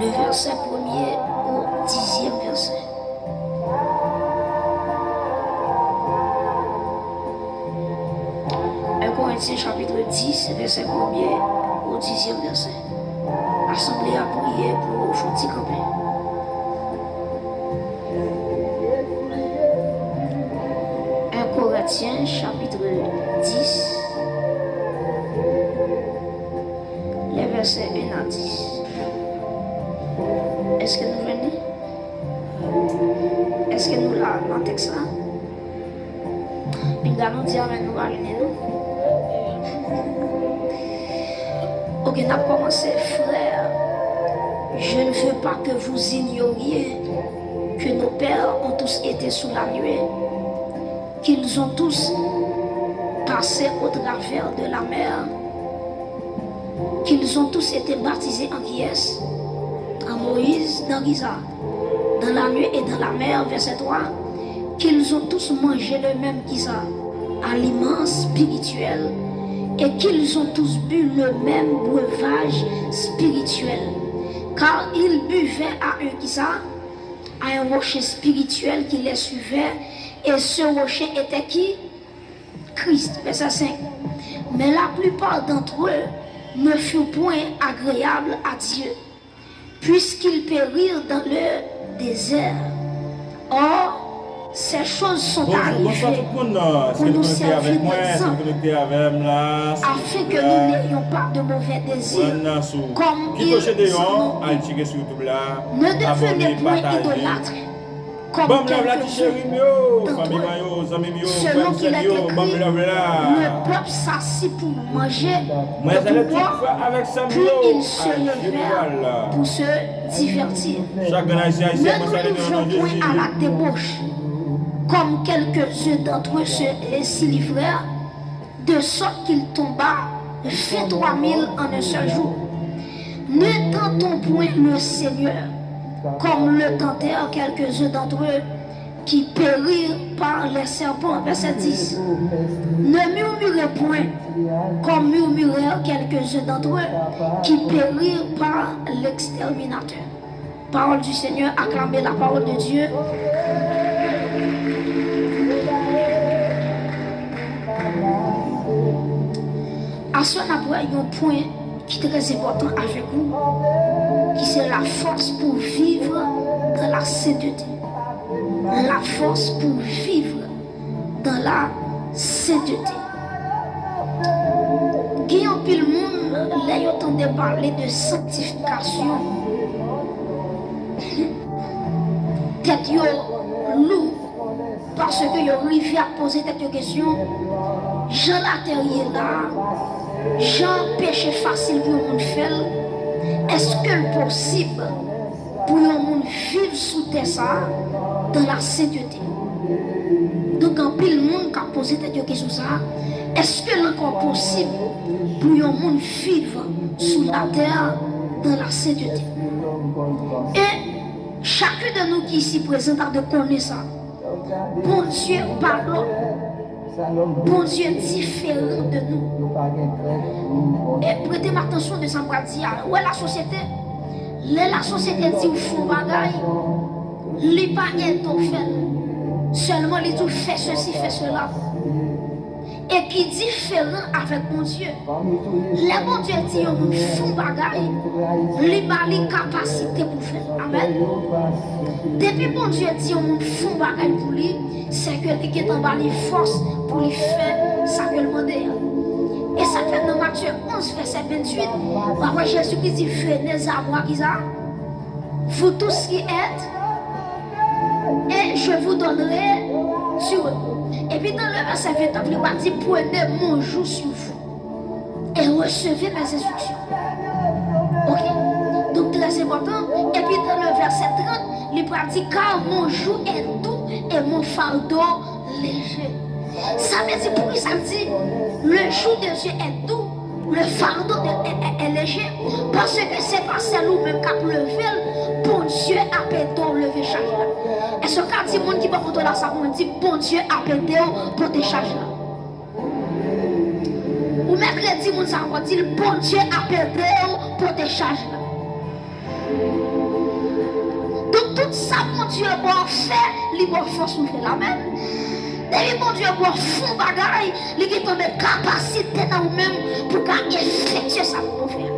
le verset 1er au 10e verset. 1 Corinthiens chapitre 10, verset 1er au 10e verset. Assemblée à prier pour Fouti Campé. 1 Corinthiens chapitre 10, les versets 1 à 10. Est-ce que nous venons? Est-ce que nous la texte là? Nous allons dire avec nous allons nous. Ok, nous avons commencé, frère. Je ne veux pas que vous ignoriez que nos pères ont tous été sous la nuée, qu'ils ont tous passé au travers de la mer, qu'ils ont tous été baptisés en qui est? En Moïse, dans Giza, dans la nuée et dans la mer, verset 3, qu'ils ont tous mangé le même Giza, aliment spirituel, et qu'ils ont tous bu le même breuvage spirituel, car ils buvaient à un Giza, à un rocher spirituel qui les suivait, et ce rocher était qui? Christ, verset 5. Mais la plupart d'entre eux ne furent point agréables à Dieu, puisqu'ils périrent dans le désert. Or, ces choses sont arrivées pour nous servir d'exemple, afin que nous n'ayons pas de mauvais désirs, comme ils ont. Ne devenez point idolâtres, comme quelques-uns d'entre eux, selon qu'il est écrit, le peuple s'assit pour manger et pour boire, puis ils se levèrent pour se divertir. Ne nous livrons point à la débauche, comme quelques-uns d'entre eux s'y livrèrent, de sorte qu'il tomba 23 000 en un seul jour. Ne tentons point le Seigneur, comme le tentèrent quelques-uns d'entre eux, qui périrent par les serpents. Verset 10. Ne murmurez point, comme murmurèrent quelques-uns d'entre eux, qui périrent par l'exterminateur. Parole du Seigneur, acclamez la parole de Dieu. À ce moment, il y a un point qui est très important avec nous, qui c'est la force pour vivre dans la sainteté. La force pour vivre dans la sainteté. Qui en pile monde, là, ils entendent parler de sanctification. Tête yo lourd, parce que yo arrivé à poser cette question. Jean la terre là, Jean péché facile pour le monde faire. Est-ce que c'est possible pour le monde vivre sous terre ça dans la sainteté? Donc en pile monde qui a posé cette question ça, est-ce que c'est encore possible pour le monde vivre sous la terre dans la sainteté? Et chacun de nous qui ici présent a de connaître ça. Bon Dieu parle. Bon Dieu différent de nous. Et prêtez attention de ça pour dire, où est la société? La société dit au fond bagaille, il pas ton fait. Seulement il dit fait ceci, fait cela. Et qui est différent avec mon Dieu. Le bon Dieu dit au fond bagaille, il a les capacités pour faire. Amen. Depuis bon Dieu dit au fond bagaille pour lui, c'est que il est en bas les forces pour lui faire ça que le monde. Et ça fait dans Matthieu 11, verset 28, après Jésus qui dit, venez à moi, vous tous qui êtes, et je vous donnerai sur eux. Et puis dans le verset 29, il va dire, prenez mon joug sur vous et recevez mes instructions. Ok? Donc très important. Et puis dans le verset 30, il va dire, car mon joug est doux et mon fardeau léger. Ça veut dire, pour ça dit, le joug de Dieu est doux, le fardeau est léger, parce que c'est pas celle même qui a levé, bon Dieu a pété lever charge là. Et ce cas dit, monde qui va contre la ça, on dit, bon Dieu a pété pour te charge là. Ou mercredi, on dit, bon Dieu a pété pour te charge là. ça mon Dieu bon fait, il bon force nous faire la même. Depuis mon Dieu bon fond bagaille, il a une capacité dans nous-mêmes pour effectuer ça pour nous faire.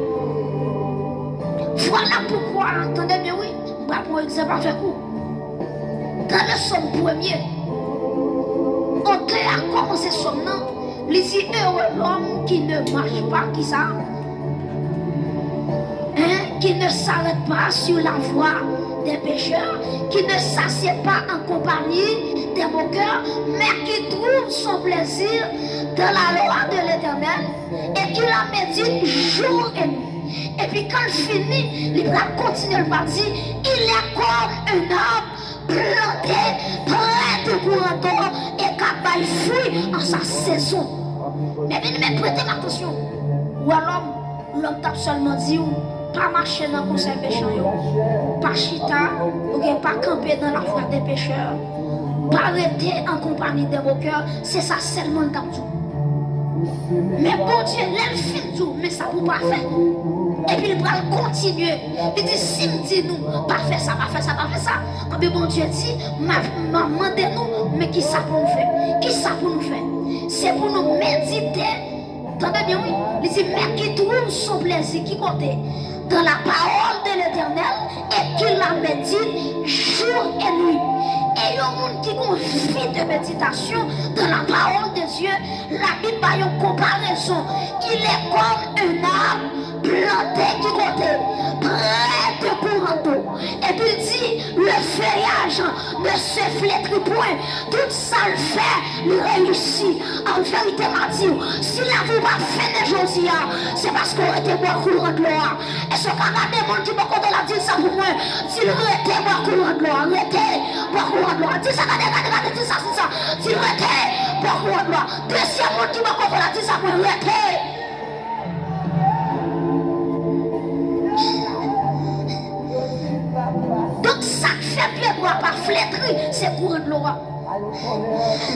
Voilà pourquoi, entendez bien oui, on va prendre un exemple avec vous. Dans le somme premier, auteur a commencé son nom, il dit heureux l'homme qui ne marche pas, qui ça? Qui ne s'arrête pas sur la voie des pécheurs, qui ne s'assied pas en compagnie des moqueurs, mais qui trouve son plaisir dans la loi de l'Éternel et qui la médite jour et nuit. Et puis quand il finit, il va continuer le dire, il est comme un arbre planté près de courant d'eau et capable de fruit en sa saison. Mais prêtez attention. Ou alors, l'homme t'a seulement dit, pas marcher dans le conseil pécheur, pas chita, pas camper dans la voie des pécheurs, pas arrêter en compagnie des moqueurs, c'est ça seulement le temps. Mais bon Dieu, l'elle fait tout, mais ça ne peut pas faire. Et puis il va continuer. Il dit, si me dit nous, pas faire ça, pas faire ça, pas faire ça. Mais bon Dieu dit, maman de nous, mais qui ça pour nous faire? Qui ça pour nous faire? C'est pour nous méditer. Attendez bien, oui. Il dit, mais qui trouve son plaisir, qui compte dans la parole de l'Éternel et qui la médite jour et nuit. Et il y a un monde qui a une vie de méditation dans la parole de Dieu. La Bible a une comparaison. Il est comme un arbre planté qui compte près de courant d'eau. Et puis il dit, le feuillage ne se flétrit point. Tout ça le fait, le réussit. En vérité, m'a dit, si la vous va faire aujourd'hui, c'est parce qu'on était boire courant de l'eau. Et ce qu'on a des gens qui m'ont compté la dire ça pour moi, dis-le, arrêtez boire courant de l'eau, arrêtez boire courant de l'eau. Dis ça, regardez, dis ça, c'est ça. Dis-le, arrêtez boire courant de l'eau. Deuxième monde qui m'a compté la dire ça pour moi, arrêtez. Donc ça fait bien boire par flétri, c'est courant de l'eau.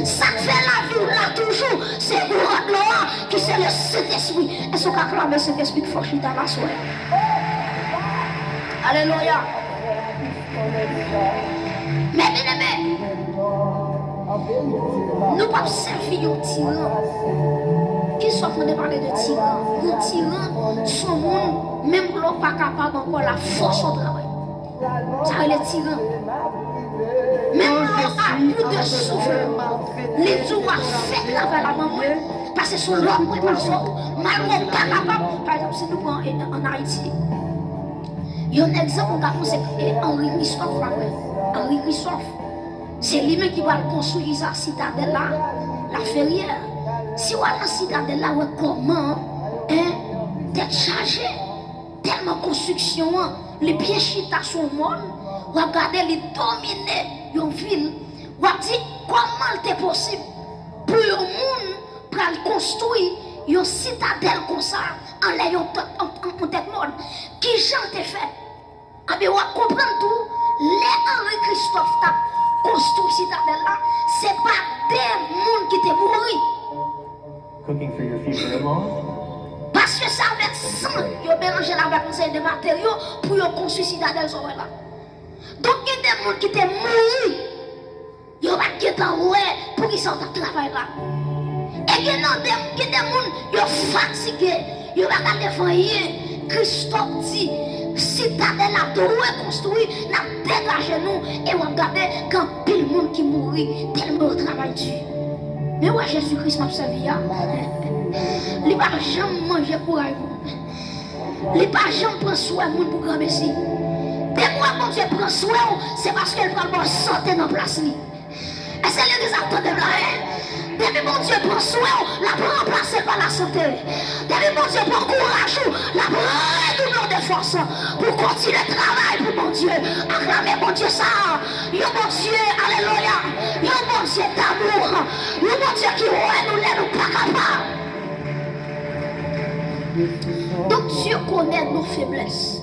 Ça fait la vie là toujours, c'est courant de l'eau qui c'est le Saint-Esprit. Est-ce qu'on acclame le Saint-Esprit qui faut chiter à la soirée? Alléluia. Mais bien aimé, nous ne pouvons pas servir un tyran. Qui sont en train de parler de tyran? Un tyran, son monde, même l'homme pas capable encore la force au travail. Ça va les tyrans. Même l'homme a plus de souffle. Les jours à faire travail la maman. Parce que son l'homme n'est pas ça. Malheureusement pas capable. Par exemple, si nous prenons en Haïti, il y a un exemple, c'est Henri Christophe. Henri Christophe. C'est lui-même qui va construire sa citadelle là, la ferrière. Si on a la citadelle là, comment d'être chargé, tellement construction, les pieds chita sur le monde, on regarde les dominer une ville, on dit comment c'est possible pour un monde pour construire une citadelle comme ça en l'ayant en tête monde. Qui j'en t'ai fait? Ah bien, on comprend tout. Les Henri Christophe t'a construit citadelle là, c'est pas des monde qui t'est mouru. Cooking for your future in-laws? Parce que ça avec sang, ils ont mélangé avec un de matériaux pour construire citadelle là. Donc il y a des gens qui t'ont mouru, ils ont pas quitté pour qu'ils sortent de travail là. Et il y a des gens qui ont fatigué, ils ont pas défendu. Christophe dit, citadelle là, de reconstruire, n'a dégagé nous et on regarde quand pile monde qui mourit tellement au travail dur. Mais ouais, Jésus-Christ m'a servi. Il va jamais manger pour elle. Il va jamais prendre soin de pour grand messie. Dès moi, quand Dieu prend soin, c'est parce qu'elle prend bonne santé dans la place. Et c'est l'église qui attend de là. Depuis mon Dieu prend soin, la prend remplacée par la santé. Depuis mon Dieu prend courage, la prend redoublée de force pour continuer le travail pour mon Dieu. Acclamez mon Dieu ça. Yo mon Dieu, alléluia. Yo mon Dieu d'amour. Yo mon Dieu qui ouais nous n'est pas capable. Donc Dieu connaît nos faiblesses.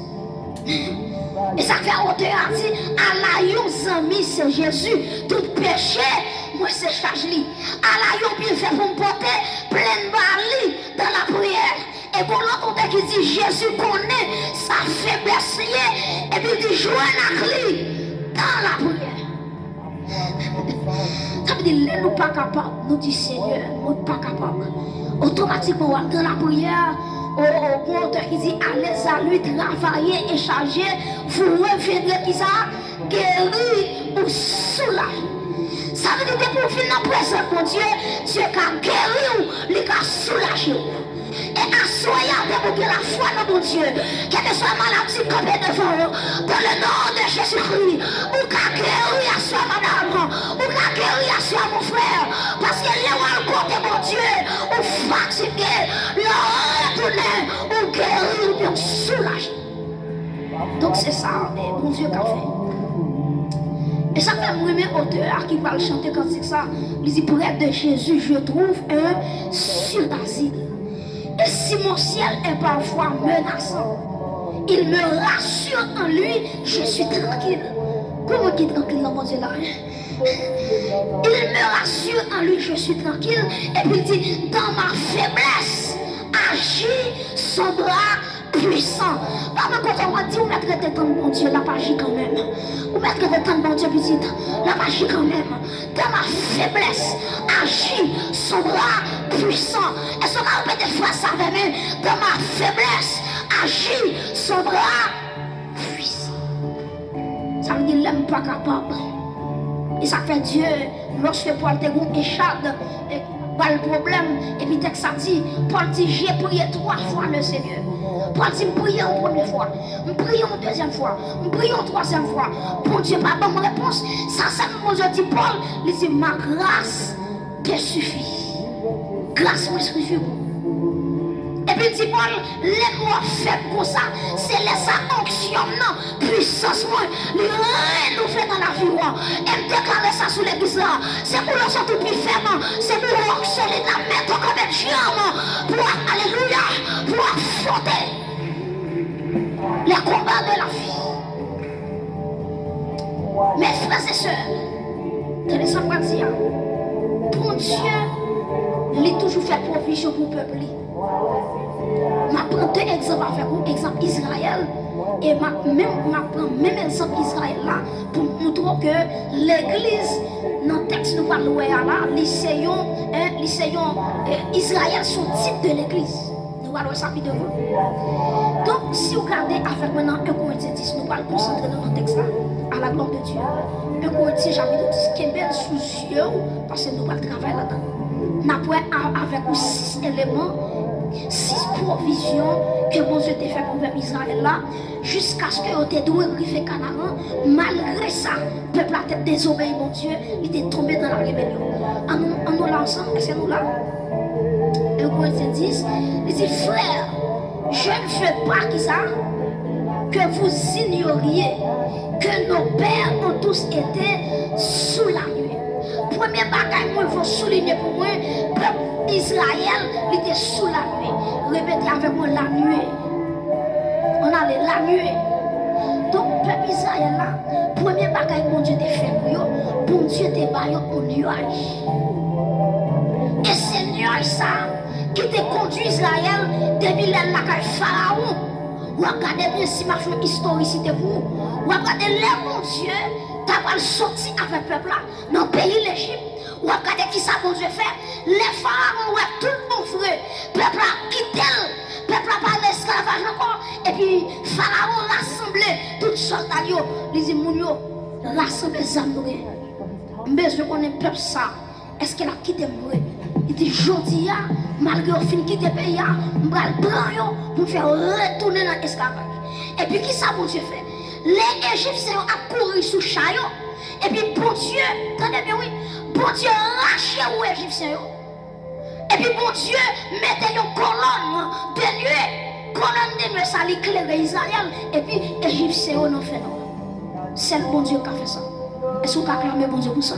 Et ça fait auteur a dit, à la yon zami c'est Jésus, tout péché, moi c'est charge li. À la yon bien fait pour me porter, pleine barli dans la prière. Et pour l'autre qui dit, Jésus connaît sa faiblesse liée, et puis il dit, joins la clé dans dans la prière. Ça veut dire que nous ne sommes pas capables, nous disons Seigneur, nous ne sommes pas capables. Automatiquement, dans la prière, au auteur qui dit allez à lui travailler et charger, vous reviendrez qui ça, guérir ou soulager. Ça veut dire que pour finir dans la présence de Dieu, Dieu a guéri ou il a soulagé. Et assoyez pour que la foi dans mon Dieu, quelle que soit la maladie campée devant vous, dans le nom de Jésus-Christ, ou qu'a guéri à soi madame, ou qu'a guéri à soi mon frère, parce que les rois côté mon Dieu, ou fatigué, le retourner, ou guéri, ou bien soulagé. Donc c'est ça, mon Dieu qu'a fait. Et ça fait moi auteur qui va chanter quand c'est ça, il dit près de Jésus, je trouve un sûr d'asile. Et si mon ciel est parfois menaçant, il me rassure en lui, je suis tranquille. Comment qui est tranquille dans mon Dieu là? Il me rassure en lui, je suis tranquille. Et puis il dit, dans ma faiblesse, agit son bras puissant. Par contre, on va dire, on mettre des temps de mon Dieu, la magie quand même. On mettre des temps de mon Dieu, petite, la magie quand même. Dans ma faiblesse, agit son bras puissant. Est-ce qu'on va répéter fois ça avec moi? Dans ma faiblesse, agit son bras puissant. Ça veut dire, l'homme pas capable. Et ça fait Dieu, lorsque Paul te gon échappe, pas le problème, et puis texte ça dit, Paul dit, j'ai prié 3 fois le Seigneur. Paul dit, je prie en première fois, je prie en deuxième fois, je prie en troisième fois. Pour Dieu, pas bonne réponse. Ça, mon Dieu dit, Paul, il dit, ma grâce te suffit. Grâce me suffit. Et puis il dit, Paul, les mots faibles comme ça, c'est les onction, non, puissance, moi, rien nous fait dans la vie, et me déclarer ça sous l'église là, c'est pour le sortir plus ferme, c'est pour l'oxyler la mettre comme un géant, pour, alléluia, pour affronter les combats de la vie. Mes frères et sœurs, tenez ça pour dire, pour Dieu, il a toujours fait provision pour le peuple. Je prends 2 exemples avec vous, exemple Israël, et je prends même exemple Israël là, pour montrer que l'église, dans le texte nous parlons là, l'essayons, Israël sont type de l'église. Nous allons ça de vous. Donc, si vous regardez avec maintenant 1 Corinthiens 10, nous allons concentrer dans le texte là, à la gloire de Dieu. 1 Corinthiens chapitre 10, qui est bien sous yeux, parce que nous allons travailler là-dedans. Nous avons avec 6 éléments, 6 provisions que mon Dieu t'a fait pour le peuple Israël là, jusqu'à ce que vous ait doué arriver Canaan. Malgré ça, le peuple a été désobéi, mon Dieu, il était tombé dans la rébellion. En nous lançant, est-ce que nous là? 1 Corinthiens 10, il dit, frère, je ne veux pas qui ça, que vous ignoriez que nos pères ont tous été sous la nuée. Premier bagage, moi, il faut souligner pour moi, le peuple Israël, il était sous la nuée. Répétez avec moi la nuée. On a la nuée. Donc, le peuple Israël là, premier bagage, mon Dieu t'a fait pour eux, bon Dieu t'a baillé au nuage. Et c'est nuage ça qui t'a conduit Israël depuis la Pharaon. Ou regardez bien si ma femme historicité vous. Ou regardez les mon Dieu, t'as pas sorti avec le peuple là, dans le pays l'Égypte. Ou regardez qui ça mon Dieu fait. Les pharaons, ouais, tout le monde frère. Le peuple là quitté, le peuple là pas l'esclavage encore. Et puis, pharaon rassemblé, tout les soldats, ils disent, mounio, rassemblez les âmes. Mais je connais le peuple ça. Est-ce qu'elle a quitté moi? Il dit, jodi ya, malgré au fin quitter le pays, je vais le prendre pour faire retourner dans l'esclavage. Et puis, qui ça, mon Dieu fait? Les Égyptiens ont couru sous chaillot. Et puis, bon Dieu, attendez bien, oui, bon Dieu lâché aux Égyptiens. Et puis, bon Dieu, mettez une colonne de nuée. Colonne de nuée, ça l'éclaire Israël. Et puis, les Égyptiens n'ont fait non. C'est le bon Dieu qui a fait ça. Est-ce qu'on peut acclamer bon Dieu pour ça?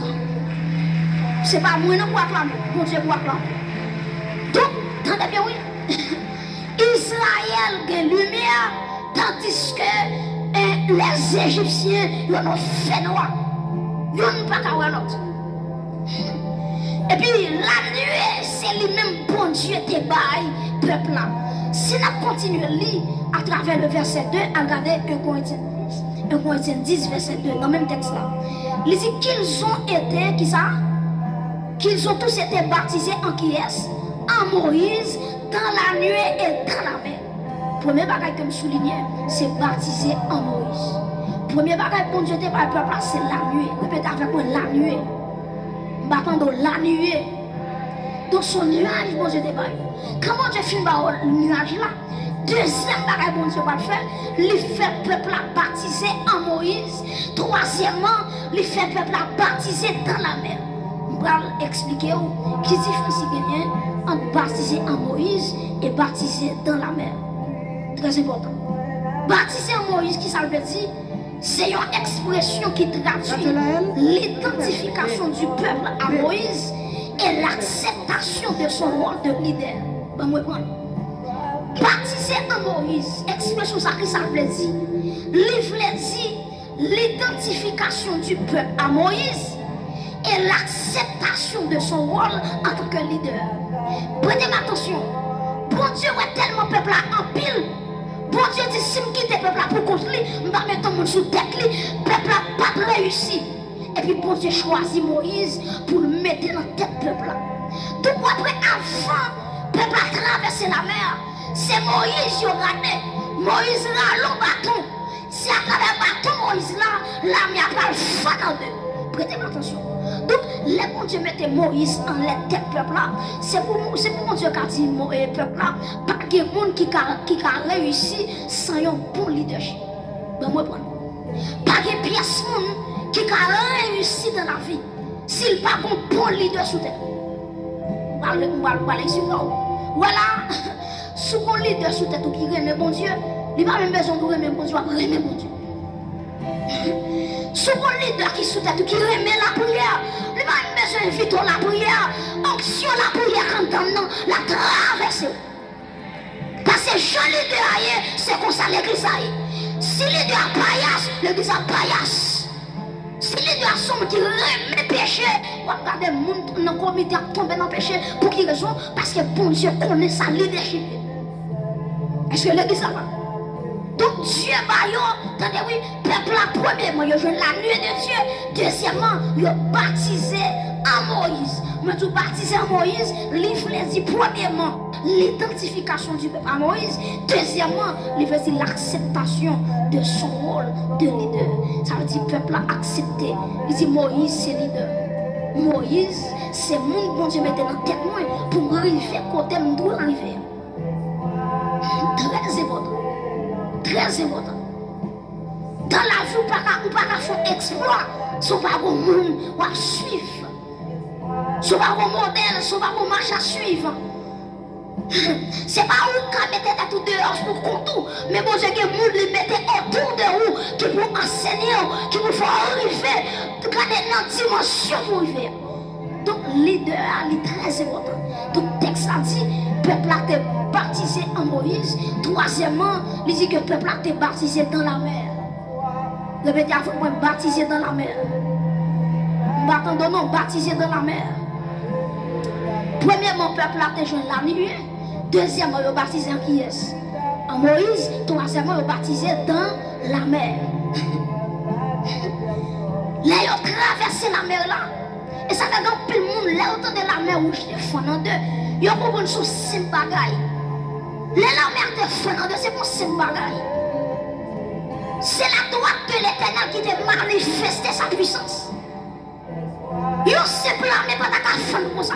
C'est pas moi non pour acclamer, bon Dieu pour acclamer. Donc, attendez bien, oui. Israël a lumière, tandis que les Égyptiens, ils ont fait noir. Ils n'ont pas qu'à voir l'autre. Et puis, la nuée, c'est lui-même, bon Dieu, te baille, peuple là. Si nous continuons à lire à travers le verset 2, regardez 1 Corinthiens 10. 1 Corinthiens 10, verset 2, dans le même texte là. Il dit qu'ils ont été, qui ça? Qu'ils ont tous été baptisés en qui est? En Moïse, dans la nuée et dans la mer. Premier bagage que je souligne, c'est baptisé en Moïse. Premier bagage pour Dieu te par le peuple, c'est la nuée. Répétez avec moi, la nuée. M'attendons la nuée. Donc son nuage, bon Dieu te par. Comment Dieu filme le nuage là? Deuxième bagage, bon Dieu va le faire. Il fait le peuple baptiser en Moïse. Troisièmement, il fait le peuple baptiser dans la mer. Je vais expliquer qui différence il y a entre baptiser en Moïse et baptiser dans la mer. Très important. Baptiser en Moïse, qui ça veut dire? C'est une expression qui traduit l'identification du peuple à Moïse et l'acceptation de son rôle de leader. Ben, moi, baptiser en Moïse, expression ça qui ça veut dire? L'identification du peuple à Moïse et l'acceptation de son rôle en tant que leader. Prêtez attention. Bon Dieu est tellement peuple en pile. Bon Dieu dit si je quitte le peuple pour construire, je vais mettre mon sous tête, le peuple n'a pas réussi. Et puis bon Dieu choisit Moïse pour le mettre dans la tête peuple. Donc après, avant, le peuple a traversé la mer. C'est Moïse qui a gagné. Moïse là, le bâton. Si à travers le bâton Moïse là, la mer a pas le fan en deux. Prêtez attention. Donc, les bon Dieu mettait Moïse en la tête peuple là. C'est pour mon Dieu qui a dit peuple là. Pas de monde qui a réussi sans un bon leadership. Ben moi prendre. Pas de pièce monde qui a réussi dans la vie s'il pas un bon leader sous terre. On va parler sur vous. Voilà. Sous un leader sous terre qui aime bon Dieu, il n'a pas même besoin de aimer bon Dieu, il aimer bon Dieu. Sous un leader qui sous terre qui aime la prière, il n'a pas même besoin d'inviter la prière, onction la prière quand on la traverser. Parce que Jean leader ailleurs, c'est comme ça l'église aille. Si leader paillasse, l'église a paillasse. Si leader somme qui remet péché, on va regarder le monde dans le comité à tomber dans le péché. Pour quelle raison? Parce que bon Dieu connaît sa leadership. Est-ce que l'église a pas? Donc Dieu attendez oui, peuple la premièrement, il a joué la nuit de Dieu. Deuxièmement, il a baptisé en Moïse. Mais tout baptisé en Moïse, l'Ivre dit premièrement l'identification du peuple à Moïse. Deuxièmement, l'Ivre dit l'acceptation de son rôle de leader. Ça veut dire peuple a accepté. Il dit Moïse c'est leader. Moïse, c'est mon bon Dieu mettait dans tête moi pour arriver côté où doit arriver. Très important. Très important. Dans la vie, on ne peut pas faire exploit. Ce n'est pas un monde à suivre. Ce n'est pas un modèle, ce n'est pas un marche à suivre. Ce n'est pas où qu'on mettait tout dehors pour contour. Mais bon Dieu, que le monde le mettait autour de vous, qui vous enseigner, qui vous faire arriver, garder dans dimension pour arriver. Donc, leader est très important. Donc, le texte a dit, le peuple a été baptisé en Moïse. Troisièmement, il dit que le peuple a été baptisé dans la mer. Répétez avec moi, baptisé dans la mer. Attendons, baptisé dans la mer. Premièrement, le peuple a été joint la nuit. Deuxièmement, il a baptisé en qui est? En Moïse. Troisièmement, il a baptisé dans la mer. Là, il a traversé la mer là. Et ça fait que tout le monde, là, autant de la mer rouge, il fond en deux. Il y a beaucoup de choses, c'est une bagaille. Là, la mer te fond en deux, c'est pour c'est une bagaille. C'est la droite de l'Éternel qui te manifeste sa puissance. Il y a ce plan, mais pas ta fond comme ça.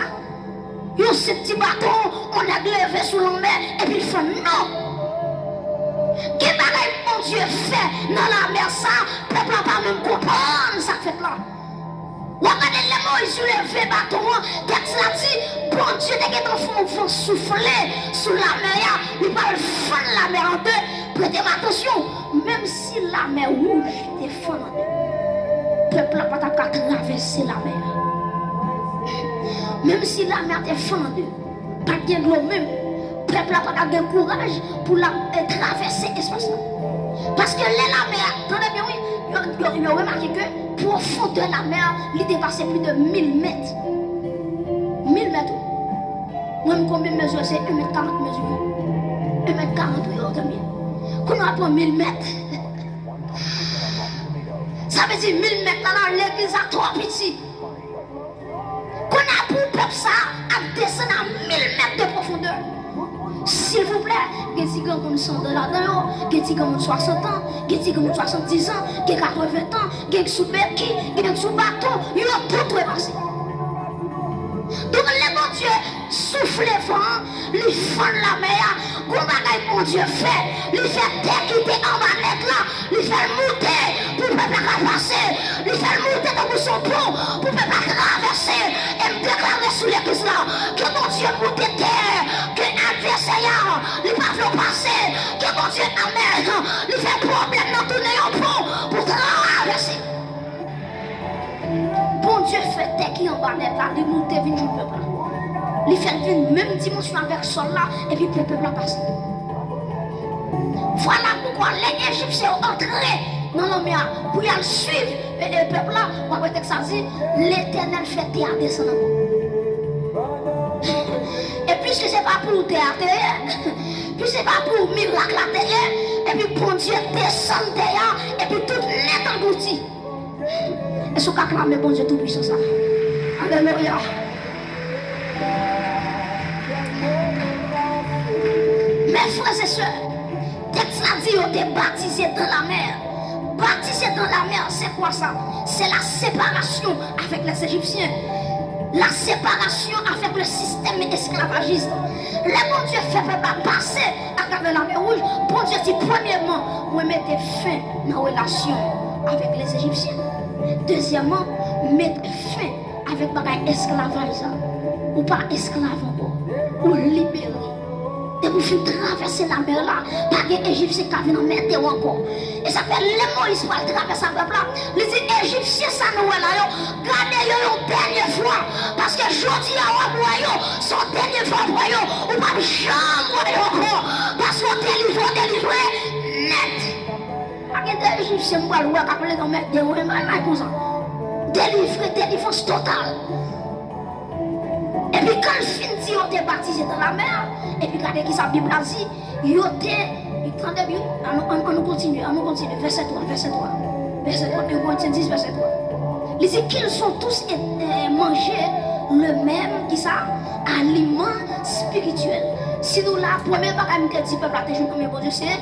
Il y a ce petit bâton, on a levé sous la mer, et puis il fait non. Quel bagaille mon Dieu fait dans la mer, ça, le peuple n'a pas même comprendre ça fait là. Regardez les Moïse sur le vieux bâton, texte là dit, bon Dieu, dès que ton fond souffler sous la mer, il va le fendre la mer en deux. Prêtez attention, même si la mer rouge est fondue, le peuple n'a pas traversé la mer. Même si la mer est fondue, pas de l'eau même, le peuple n'a pas de courage pour la traverser l'espace. Parce que la mer, attendez bien, oui, il a remarqué que profondeur de la mer, il dépassait plus de 1000 mètres. 1000 mètres. Moi-même, combien de mesures c'est 1,40 m mesuré. 1,40 m, oui, autant bien. Quand on apprend 1000 mètres, Ça veut dire 1000 mètres là, l'église a trop petit. Qu'on a pour le peuple ça, à descendre à 1000 mètres de profondeur. S'il vous plaît, il y a des gens qui sont là-dedans, il y a des gens qui ont 60 ans, il y a des gens qui ont 70 ans, il y a 80 ans, il y a des sous béquilles, il y a des sous bateau, ils ont tout repassé. Donc, le bon Dieu souffle le vent, lui fend la mer, qu'on va mon Dieu fait, lui fait terre qui était en manette là, lui fait monter pour ne pas passer, lui fait monter dans son pont pour ne pas traverser, et me déclarer sous l'église là, que mon Dieu monte terre, que l'adversaire, lui pas faire passer, que mon Dieu amène, lui fait problème dans tourner en pont pour traverser. Bon Dieu fait terre qui en manette là, lui monte venir jouer le peuple là. Il fait une même dimension avec le sol là, et puis le peuple a passé. Voilà pourquoi les Égyptiens ont entré dans la mer pour y aller suivre le peuple là. On va dire ça dit, l'Éternel fait terre descendre. Et puisque ce n'est pas pour terre, puis ce n'est pas pour miracle la terre, et puis bon Dieu descend terre, et puis tout net englouti. Et ce qu'on acclame bon Dieu tout puissant ça. Alléluia. Mes frères et sœurs, texte a dit on est baptisé dans la mer. Baptisé dans la mer, c'est quoi ça? C'est la séparation avec les Égyptiens. La séparation avec le système esclavagiste. Le bon Dieu fait peuple passer à travers la mer rouge. Bon Dieu dit premièrement, vous mettez fin dans la relation avec les Égyptiens. Deuxièmement, mettez fin avec l'esclavage. Ou pas esclave encore. Ou libérer. Et vous faites traverser la mer là, pas d'Égyptiens qui viennent en mettre encore. Et ça fait les Moïse pour traverser la mer là. Les Égyptiens, ça nous est là, gardez une dernière fois. Parce que je dis à vous, son dernier fois, ou pas jamais encore. Parce qu'on délivré, net. Pas d'Égyptiens, moi, le roi, qui va mettre des roues, comme ça. Délivrance totale. Et puis quand le fin dit, on est baptisé dans la mer, et puis regardez qui sa Bible a dit, on continue, verset 3, verset 3, verset 3, 1 Corinthiens 10, verset 3. Il dit qu'ils sont tous mangés le même, qui ça, aliment spirituel. Si nous la première bagaille que dit peuple a toujours comme bon Dieu, c'est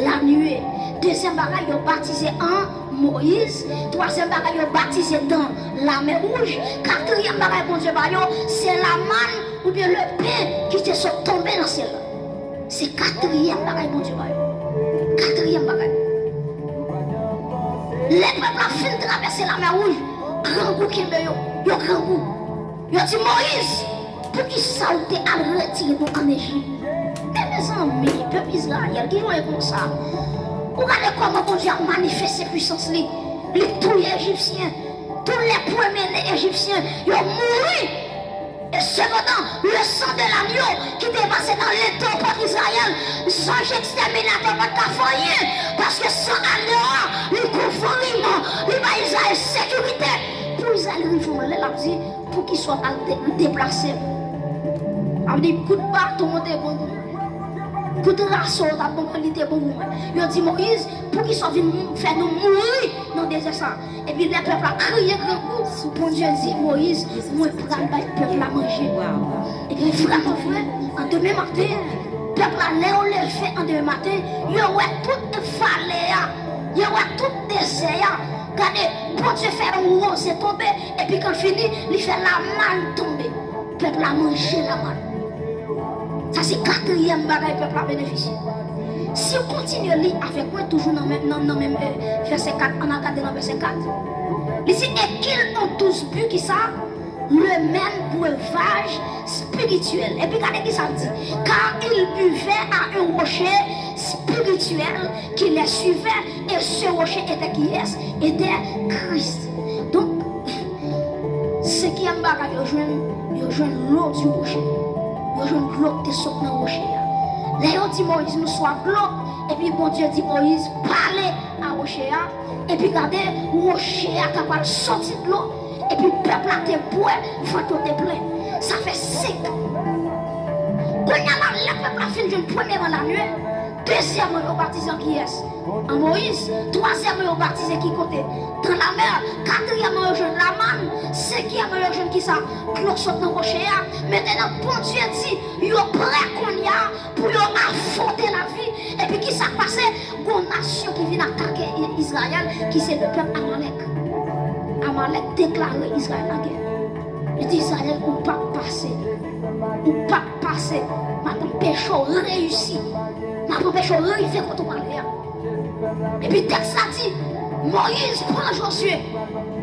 la nuée. Deuxième bagaille, ils ont baptisé en Moïse. Troisième bagaille, ils ont baptisé dans la mer rouge. Quatrième bagaille, bon Dieu, c'est la manne ou bien le pain qui te sont tombés dans le ciel. C'est quatrième bagaille, bon Dieu, quatrième bagaille. Les peuples ont fini de traverser la mer rouge. Grand goût qui est meilleur. Ils ont grand goût. Ils ont dit Moïse, pour qui ça ou t'es à retirer nous en Égypte. Mais mes amis, peuple Israël, qui vont être comme ça. Regardez comment bon Dieu a manifesté puissance. Les tous les Égyptiens, tous les premiers Égyptiens, ils ont mouru. Et cependant, le sang de l'agneau qui dépassait dans les temples d'Israël, sans exterminateur, pas de rien. Parce que sans agneau, le confortement, le Israël sécurité. Pour Israël, il faut le dire pour qu'il soit déplacé. On dit, coup de bâton, bon. Coup de rason, la bonne qualité pour moi. Il a dit Moïse, pour qu'il soit venu faire nous mourir dans des désert. Et puis le peuple a crié grand coup. Bon Dieu dit Moïse, moi je prends le peuple à manger. Et puis vraiment frère, en demain matin, le peuple a levé en demain matin, il y aura tout fallait, il y aura tout désert. Regardez, bon Dieu fait un rose tomber. Et puis quand il finit, il fait la manne tomber. Le peuple a mangé la manne. Ça c'est quatrième bagaille peuple a bénéficié. Si on continue à lire avec moi, toujours dans le même verset 4, on a regardé dans verset 4. Ici, et qu'ils ont tous bu qui ça, le même breuvage spirituel. Et puis regardez qui ça dit. Car ils buvaient à un rocher spirituel qui les suivait, et ce rocher était qui est? Était Christ. Donc, ce qui est bagaille, ils rejoignent l'eau du rocher. Ils rejoignent l'eau qui saute dans le rocher. Là, ils dit Moïse, nous sommes l'eau. Et puis, bon Dieu dit Moïse, parlez à rocher. Et puis, regardez, rocher est capable de sortir de l'eau. Et puis, le peuple a été bois, fantôme est plein. Ça fait sec. Quand il y a le peuple a fini d'une première la nuit. Deuxièmement, ils ont baptisé qui est en Moïse. Troisièmement, ils ont baptisé qui côté dans la mer. Quatrièmement, ils ont jeune la manne. Cinquièmement, ils ont jeune qui ça cloche saute dans le rocher. Maintenant, bon Dieu dit, ils ont prêt qu'on y a pour affronter la vie. Et puis qui s'est passé? Une nation qui vient attaquer Israël, qui c'est le peuple Amalek. Amalek déclaré Israël la guerre. Il dit Israël, ou pas passer. Ou pas passer. Ma péché réussi. Ma péché réussi quand on parle. Et puis texte a dit, Moïse prend Josué.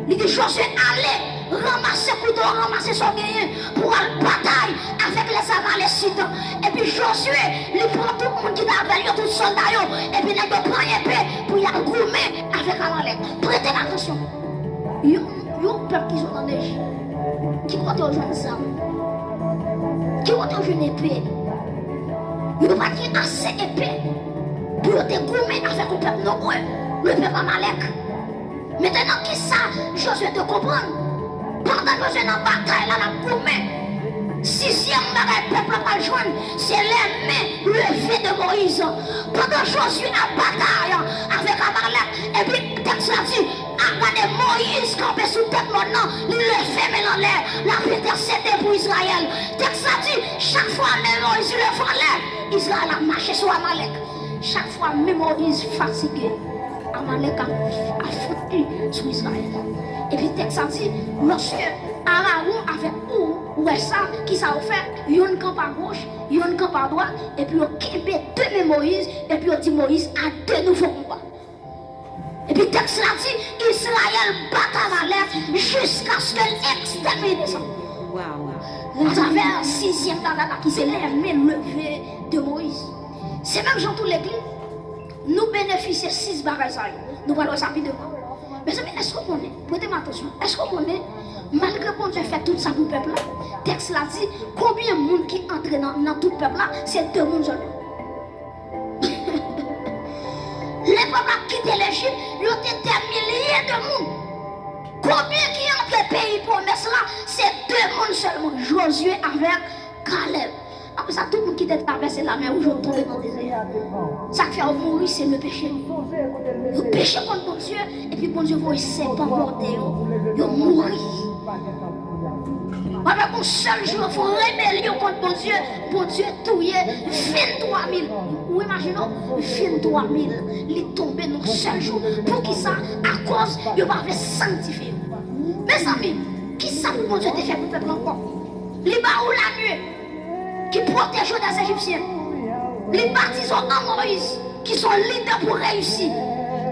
Il dit Josué, allez, ramasser couteau, ramasser son gagné pour aller bataille avec les Amalécites. Et puis Josué, il prend tout le monde qui est avec lui, tout le soldat, et puis il prend épée pour y aller goumer avec Amalek. Prêtez attention. Il y a un peuple qui sont en Égypte, qui compte aux jeunes armes, qui compte aux jeunes épées. Il n'y a pas qui assez épais pour te goumer avec le peuple nombreux, le peuple Amalek. Maintenant, qui ça, Josué te comprendre? Pendant que Josué dans la bataille, là, la goumé. Sixième bagaille, peuple pas le joindre, c'est les mains levées de Moïse. Pendant Josué a bataille avec Amalek, et puis le texte a dit, regardez Moïse campé sous tête maintenant, il le fait mais dans l'air, la intercédé pour Israël. Le texte a dit, chaque fois même Moïse le fait en l'air, Israël a marché sur Amalek. Chaque fois même Moïse fatigué, Amalek a foutu sur Israël. Et puis le texte a dit, lorsque Aaron avec ou ça, qui ça a fait, il y a un camp à gauche, il y a un camp à droite, et puis on a deux Moïse, et puis on dit Moïse a deux nouveaux combats. Et puis le texte a dit, Israël bat Amalek jusqu'à ce que l'extermine ça. À travers sixième dada qui c'est les mains levées de Moïse. C'est même dans toute l'église, nous bénéficions 6 bagages. Nous parlons ça rapidement. Mais est-ce qu'on connaît? Prêtez-moi attention. Est-ce qu'on connaît? Malgré que Dieu fait tout ça pour le peuple là, le texte là dit combien de monde qui entre dans tout le peuple là, c'est 2 personnes seulement. Les peuples qui quittent l'Égypte, ils ont été des milliers de monde. Combien qui entrent dans le pays promesse là, c'est 2 personnes seulement. Josué avec Caleb. Après ça, tout le monde qui était traversé la mer, aujourd'hui tombé dans le désert. Ça qui fait mourir, c'est le péché. Le péché contre bon Dieu, et puis bon Dieu voit les serpents morder, ils mourir. Avec un seul jour, il faut rébellion contre bon Dieu touillé 23 000. Ou imaginons 23 000. Il est tombé dans un seul jour. Pour qui ça? À cause, il va faire sanctifier. Mes amis, qui ça pour bon Dieu te fait pour le peuple encore? Il va où la nuit? Qui protègent les Égyptiens. Les baptisons en Moïse, qui sont leaders pour réussir.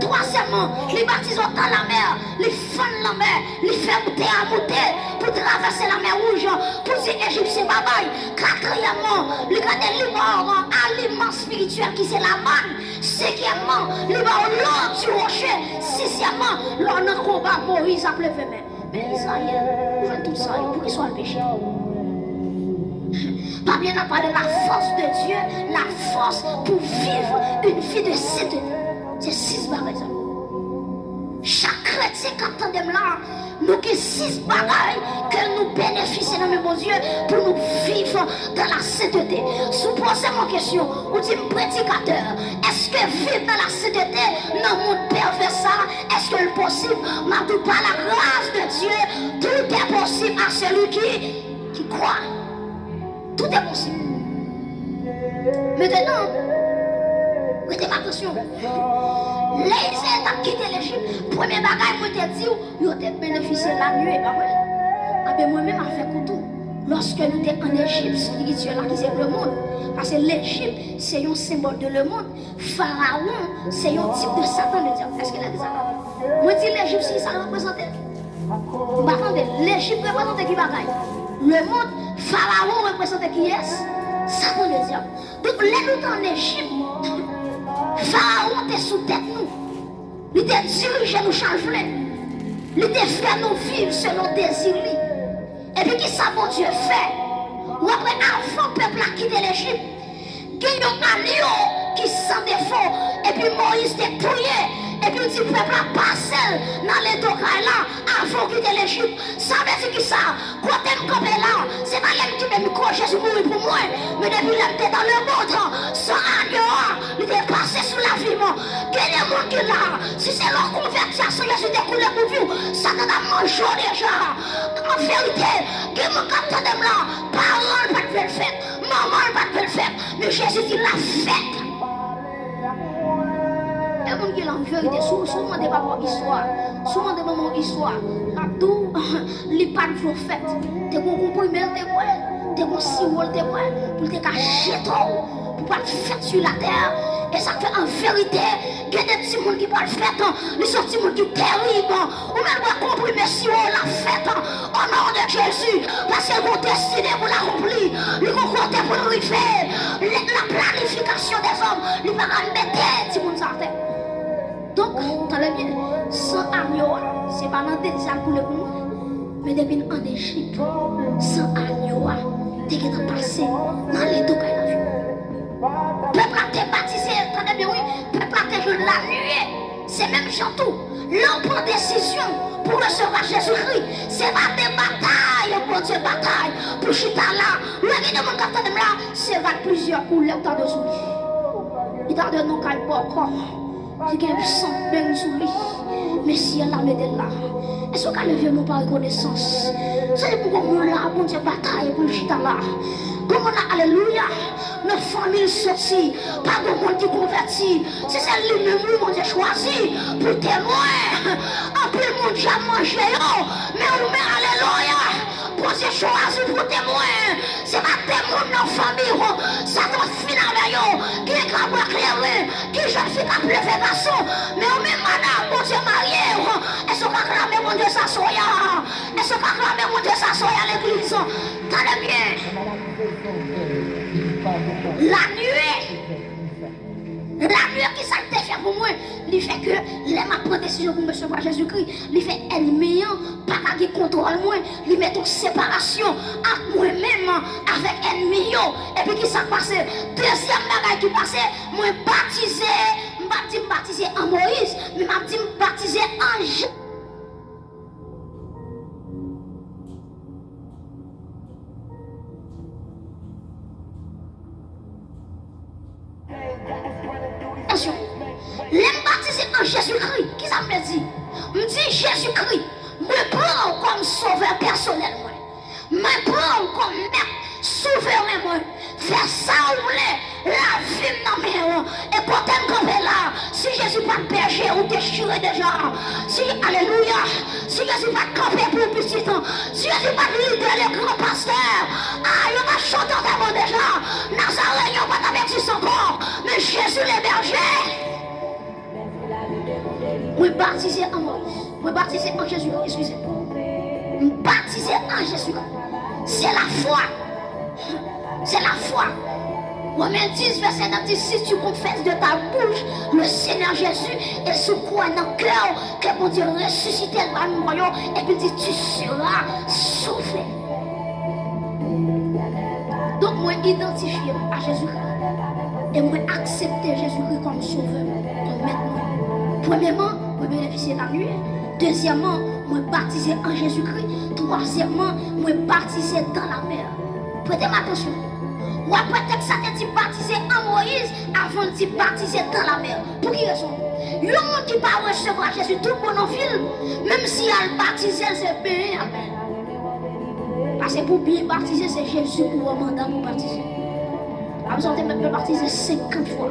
Troisièmement, les baptisons dans la mer, les font la mer, les font monter à monter pour traverser la mer rouge, pour dire Égyptiens bye. Quatrièmement, les gars des libres aliment spirituel qui c'est la manne. Cinquièmement, les gars l'eau du rocher. Sixièmement, l'on a combat Moïse a levé main. Mais Israël, vous faites tout ça pour qu'il soit le péché. Pas bien à parler de la force de Dieu, la force pour vivre une vie de sainteté. C'est 6 bagages. Chaque chrétien qui entend là, nous avons 6 bagages que nous bénéficions dans le bon Dieu pour nous vivre dans la sainteté. Supposez ma question, vous dites prédicateur, est-ce que vivre dans la sainteté dans le monde pervers ça, est-ce que c'est possible? Mais par la grâce de Dieu, tout est possible à celui qui croit. Tout est possible. Maintenant, prêtez attention. Les États qui quittent l'Égypte, premier bagage, moi te dis, ils ont bénéficié de la nuit. Ah ben moi-même, j'ai fait couteau. Lorsque nous étions en Égypte spirituelle, qui c'est le monde. Parce que l'Égypte, c'est un symbole de le monde. Pharaon, c'est un type de Satan, le diable. Est-ce qu'il a dit ça? Moi, je dis l'Égypte, si ça représente. L'Égypte représente qui bagaille? Le monde, Pharaon représente qui est? Satan, le diable. Donc, là, nous sommes en Égypte. Pharaon était sous tête nous. Il était dirigé nous changer. Il était fait nous vivre selon désir. Et puis qui ça bon Dieu fait? Ou après avant le peuple a quitté l'Égypte, il y a un lion qui sans défaut. Et puis Moïse était touillé. Et puis il dit peuple a passé dans dans les deux là, avant quitter l'Égypte. Ça veut dire que ça, quand tu me campé là, c'est pas elle qui m'a mis quoi, Jésus mourir pour moi. Mais depuis qu'elle était dans le monde, sans agneau, il était passé sous la vie. Quel est mon Dieu là? Si c'est leur conversion, Jésus découle pour vous, ça t'a mangé déjà. En vérité, que mon capteur de là, parole pas de le faire, maman pas de le faire, mais Jésus dit la fête. Et mon Dieu, en vérité, souvent des papas histoire, souvent des mamans histoire, Abdou, les pas de prophète, t'es bon comprimé, t'es bon siwol, t'es bon, pour te cacher trop, pour pas te faire sur la terre. Et ça fait en vérité, il y a des petits gens qui peuvent le faire, les petits gens qui terribles, ou même pas comprimer si on l'a fait, au nom de Jésus, parce qu'ils vont destiner pour l'accomplir, ils vont compter pour le faire, la planification des hommes, ils vont mettre des petits gens sur terre. Donc, t'as bien, sans agneau, c'est pas dans des désert pour le monde, mais depuis en Égypte, sans agneau, t'es qui t'as passé dans les deux cas de la vie. Peuple a été baptisé, t'as bien oui, peuple a été la nuit, c'est même surtout, l'on prend décision pour recevoir Jésus-Christ, c'est pas des batailles, pour Dieu bataille, pour chita là, le gars de mon capteur de là, c'est va plusieurs couleurs dans le souris. Il t'a donné nos cailles pour corps. Il y a un sang bien sous lui. Mais si elle a mis là, est-ce qu'elle ne vient pas reconnaissance? C'est pourquoi on l'a, bon Dieu, bataille pour le chita là. Comme on a, alléluia, notre famille sortie, pas de monde qui convertit. C'est celle lui-même, mon Dieu, choisi pour témoin. En plus, mon Dieu a mangé, mais on met, alléluia, pour se choisir pour témoin. C'est pas témoin de notre famille, ça doit finir avec eux, qui est capable de clairer, qui jeune fille qui a levé garçon, mais on met madame, mon Dieu marié. Est-ce qu'on va clamer, mon Dieu, ça soya? Est-ce qu'on va clamer, mon Dieu, ça soya à l'église? T'as bien. La nuit qui ça te fait pour moi, il fait que les ma prendre décision pour me recevoir Jésus-Christ, il fait ennemi, pas qu'à contrôle moi, il met une séparation entre moi-même avec ennemi, et puis qui ça passe, deuxième bagage qui passe, moi baptisé en Moïse, mais m'a dit baptisé en Jésus. Les baptisés en Jésus-Christ, qui ça me dit? Me dit Jésus-Christ, me prend comme sauveur personnel, me prend comme maître souverain, moi. Faire ça ou voulez, la vie dans mes mains. Et quand tu es là, si Jésus pas berger ou déchiré déjà, si, alléluia, si Jésus pas camper pour le petit temps, si Jésus pas leader les grands pasteurs, il va chanter avant déjà, Nazareth, il va t'avertir encore, mais Jésus les bergers. Moi baptisé en Moïse, moi baptisé en Jésus-Christ, excusez-moi. Moi baptisé en Jésus-Christ. C'est la foi. C'est la foi. Romains 10, verset 9, si tu confesses de ta bouche le Seigneur Jésus et se crois dans le cœur que mon Dieu ressuscite le royaume, et puis dit tu seras sauvé. Donc moi identifié à Jésus-Christ et moi accepter Jésus-Christ comme sauveur, comme maître. Premièrement, moi bénéficier de la nuit. Deuxièmement, moi baptisé en Jésus-Christ. Troisièmement, moi baptisé dans la mer. Prêtez-moi attention. Ou après que ça te dit baptisé en Moïse avant de dire baptisé dans la mer. Pour qui raison? Il y a un monde qui ne peut pas recevoir Jésus tout bon en ville, même si elle baptisé, c'est bien. Parce que pour bien baptiser, c'est Jésus pour un mandat pour baptiser. Vous avez même baptiser 50 fois.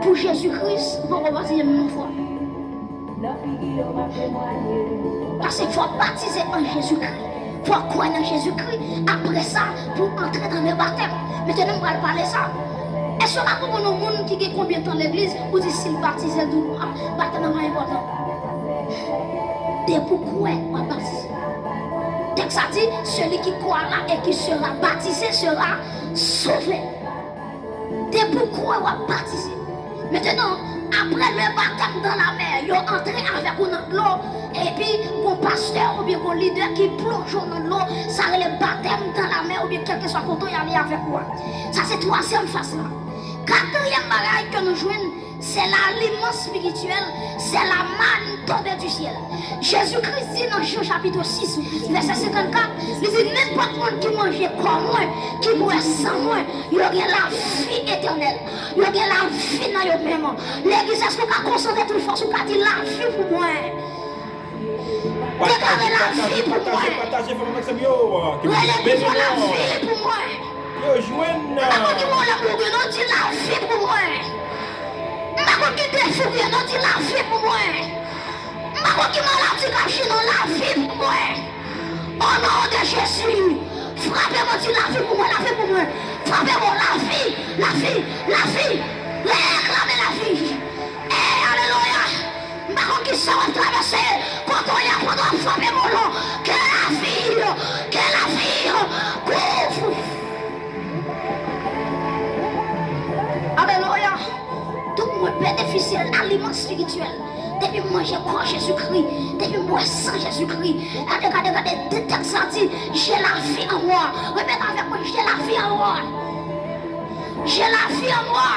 Pour Jésus-Christ, vous pouvez baptiser une fois. Parce qu'il faut baptiser en Jésus-Christ. Il faut croire en Jésus-Christ. Après ça, pour entrer dans le baptême. Maintenant, on va parler de ça. Est-ce que vous avez un monde qui a combien de temps l'église ou dit s'il baptise tout, baptême est important? Et pourquoi on va baptiser? Texte a dit, celui qui croit là et qui sera baptisé sera sauvé. Et pourquoi on va baptiser? Maintenant, après le baptême dans la mer, ils ont entré avec vous dans l'eau. Et puis, mon pasteur ou bien mon leader qui plonge dans l'eau, ça est le baptême dans la mer ou bien quel que soit quand il y a avec moi. Ça, c'est troisième phase là. Quatrième bagage que nous jouons, c'est l'aliment spirituel, c'est la manne tombée du ciel. Jésus-Christ dit dans Jean chapitre 6, verset 54, il dit n'importe qui qui mange comme moi, qui boit sans moi, il y aura la vie éternelle. Il y aura la vie dans eux-mêmes. L'église, est-ce qu'on a concentré toute force, on a dit la vie pour moi. Déclarez la vie pour moi. Partagez information. Relève la vie pour moi. Yo, joigne. Quand tu m'as l'amour, on dit la vie pour moi. Quand tu te fous, on dit la vie pour moi. Quand tu m'as la vie, on la vie pour moi. Au nom de Jésus, frappez-moi, dit la vie pour moi, la vie pour moi. Frappez-moi la vie, la vie, la vie. Réclamez la vie. Et alléluia. Quand qui ça va traverser, quand on y a pendant frapper mon nom, que la vie couvre. Alléluia. Tout le monde bénéficie de l'aliment spirituel. Depuis moi j'ai crois Jésus-Christ, depuis moi sans Jésus-Christ. Regardez, des textes ça dit, j'ai la vie en moi. Répète avec moi, j'ai la vie en moi. J'ai la vie en moi.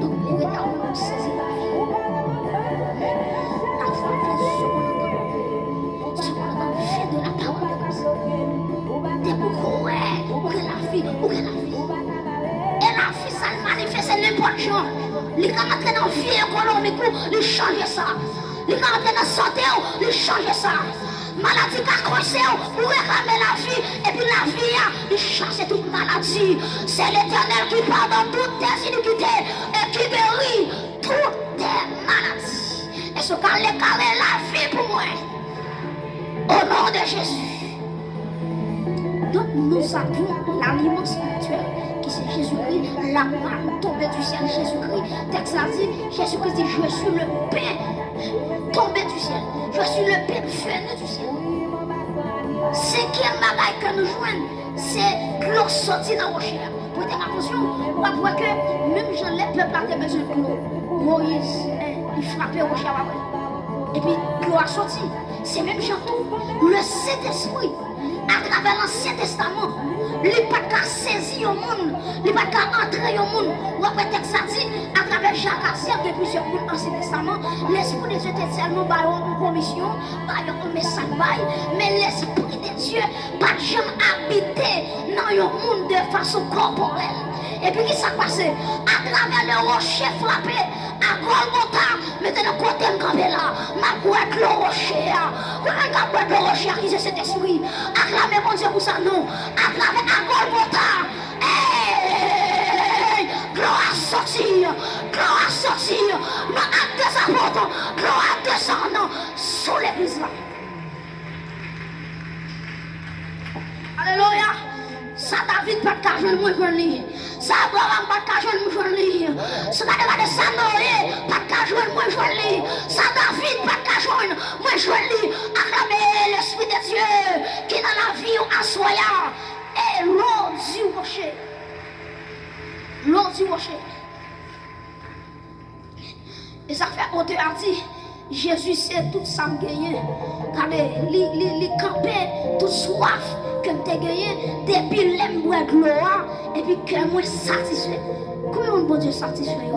Donc, regardez, saisis la vie. La foi vient ce qu'on entend fait de la parole de Dieu. T'es pour croire que la vie, ou que la vie. Et la vie, ça manifeste n'importe quoi. Les gens qui sont dans la vie économique, ils changent ça. Les gens qui sont dans la santé, ils changent ça. Maladie qui a croisé, vous réclamez la vie. Et puis la vie, il chasse toute maladie. C'est l'Éternel qui pardonne toutes tes iniquités et qui guérit toutes tes maladies. Et ce qu'on déclare la vie pour moi. Au nom de Jésus. Donc nous avons l'aliment spirituel. C'est Jésus-Christ, la manne tombée du ciel, Jésus-Christ. Texte a dit, Jésus-Christ dit, je suis le pain tombé du ciel. Je suis le pain venu du ciel. Cinquième bagaille que nous jouons, c'est que l'eau sortit dans le rocher. Prêtez attention, on va voir que même Jean, les peuples avaient besoin de l'eau. Moïse, il frappait au rocher. Et puis l'eau a sorti. C'est même Jean tout. Le Saint-Esprit, à travers l'Ancien Testament, il n'est pas qu'à saisir au monde, il n'est pas qu'à entrer au monde. Ou après, texte a dit, à travers Jacques Assier, de plusieurs mondes dans l'Ancien Testament, l'Esprit de Dieu était tellement baillé en commission, baillé en message, mais l'Esprit de Dieu, pas jamais habité dans le monde de façon corporelle. Et puis, qui s'est passé? À travers le rocher frappé, à Golgotha, maintenant, côté de campé là, ma boîte le rocher, quand on boîte le rocher, qui c'est cet esprit, acclamez mon Dieu pour ça, non, acclamez à Golgotha, gloire à sortir, dans acte des apôtres, gloire à descendre sous l'église là. Alléluia. Ça David pas de joindre moi joindre. Ça Abraham pas de joindre moi joindre. Ça regarde ça Noé pas de joindre moi joindre. Ça David pas de joindre moi joindre. Acclamez l'Esprit de Dieu qui est dans la vie assoya et l'eau du rocher. L'eau du rocher. Et ça fait auteur a dit Jésus sait tout ça me gagné. Car les campés, toute soif que me t'ai gagné, depuis l'aime boire de l'eau, et puis que moi satisfait. Comment on peut Dieu satisfait?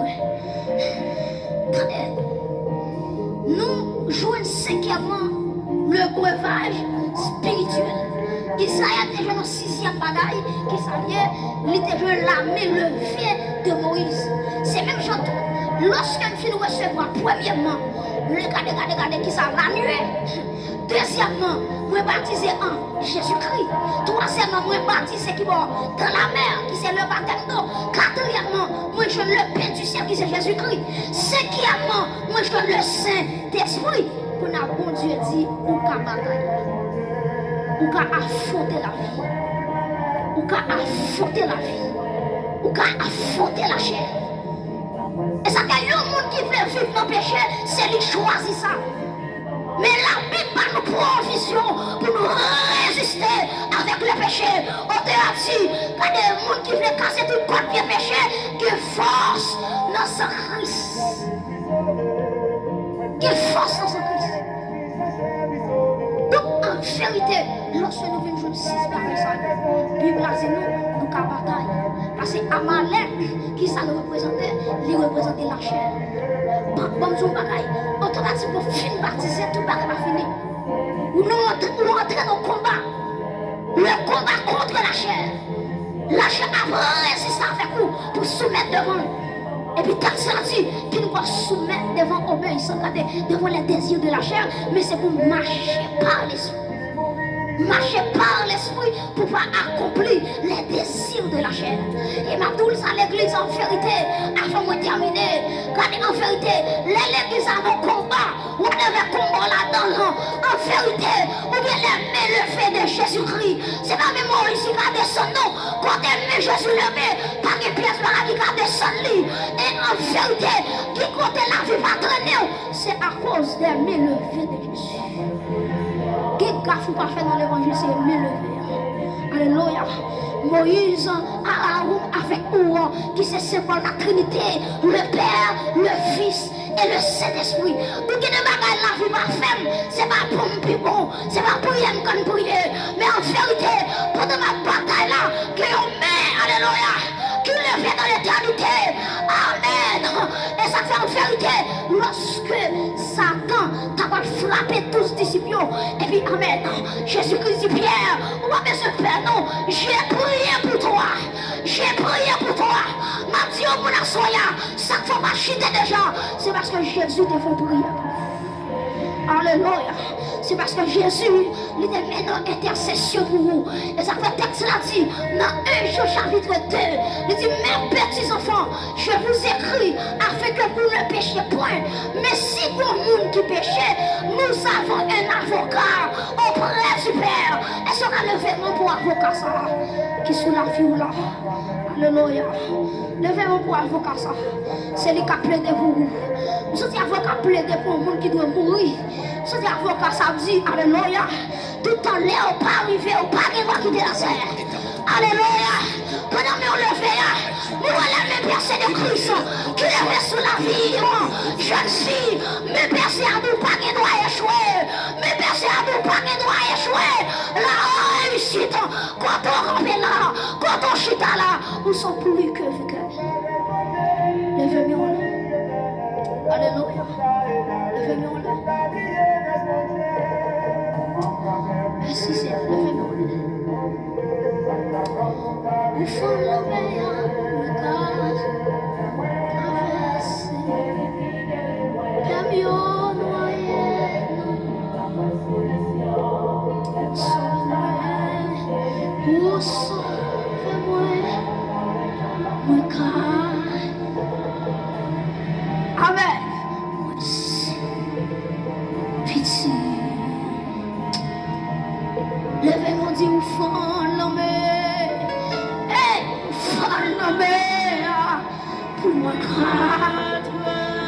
Nous jouons cinquièmement le breuvage spirituel. Isaïe était dans 6e bagaille qui s'alliait, il était la main levée de Moïse. C'est même chose. Lorsqu'un fille nous recevra, premièrement, regardez qui ça la nuit. Deuxièmement, moi baptisé en Jésus-Christ. Troisièmement, moi baptisé qui va dans la mer, qui c'est le baptême d'eau. Quatrièmement, moi je le pain du ciel qui c'est Jésus-Christ. Cinquièmement, moi je le Saint-Esprit. Pour la bon Dieu dit, ou qu'à bataille, ou qu'à affronter la vie, ou qu'à affronter la vie, ou qu'à affronter la chair. Et ça fait un monde qui veut vivre dans le péché, c'est lui choisir ça. Mais la Bible a nous provision pour nous résister avec le péché. On te a dit, quand des gens qui veulent casser tout code du péché, qui force dans son Christ. Qui force dans son Christ. Donc en vérité, lorsque nous venons jouer 6 par ça, la Bible a dit nous qu'à bataille. Parce que Amalek, qui ça le représentait, il représentait la chair. Bon, son bagaille, automatiquement, fin baptisé, tout bagaille va finir. Nous entrons dans le combat. Le combat contre la chair. La chair a résisté avec vous pour soumettre devant. Et puis, tant que ça dit qu'il doit soumettre devant obéissance, devant les désirs de la chair, mais c'est pour marcher par l'esprit. Marcher par l'esprit pour pas accomplir les désirs de la chair. Et ma douce à l'église en vérité, avant de terminer, regardez en vérité, l'église a un combat, vous devez combattre là-dedans, en vérité, ou bien les le fait de Jésus-Christ. C'est pas même Moïse qui a descendu, non, quand aimé Jésus le met, pas une pièce qui a descendu. Et en vérité, qui compte la vie pas traîner, c'est à cause d'aimer le fait de Jésus. Quel gaffe ou pas fait dans l'évangile, c'est m'élever. Alléluia. Moïse, Aaron avec Ouan, qui se sépare la Trinité, le Père, le Fils et le Saint-Esprit. Ou qui ne bagaille la vie pas femme, c'est pas pour me plus bon, c'est pas pour rien qu'on prier. Mais en vérité, pendant ma bataille là, que on met, alléluia, qui le fait dans l'éternité. Amen. Et ça fait en vérité, lorsque Satan t'a pas frappé tous les disciples, et puis amen, Jésus-Christ dit Pierre, on va ce Père, non, j'ai prié pour toi, j'ai prié pour toi. Ma Dieu, mon assoya, ça ne faut pas chuter déjà, c'est parce que Jésus te fait prier. Alléluia. C'est parce que Jésus, il est maintenant intercession pour vous. Et ça fait texte là dit, dans 1 Jean chapitre 2, il dit, mes petits enfants, je vous écris afin que vous ne péchiez point. Mais si pour monde qui péchait, nous avons un avocat auprès du Père. Est-ce qu'on a levé mon pour avocat ça? Qui sous la vie là? Alléluia. Levez-moi pour avocat ça. C'est lui qui a plaidé pour vous. Nous sommes avocat plaidé pour un monde qui doit mourir. Nous sommes avocat ça dit, alléluia. Tout en l'air, on pas arriver, on pas quitter la terre. Alléluia. Pendant que nous levons, nous allons me percer de Christ qui lève sous la vie. Jeune fille, me percer à nous pas qui doit échouer. Me percer à nous pas qui doit échouer. La réussite, quand on revient là, quand on chute là, nous sommes plus que vainqueurs. Levez-moi là. Alléluia. Levez-moi là. Merci Seigneur. Levez-moi là. Il faut lever le gaz. Traverser. Camion noyé. Sauve-moi. Sauve-moi. Mon cœur. Amen. Pitié. Levez-moi dit ou fond l'homme. Hey, fond l'homme. Pour moi cœur.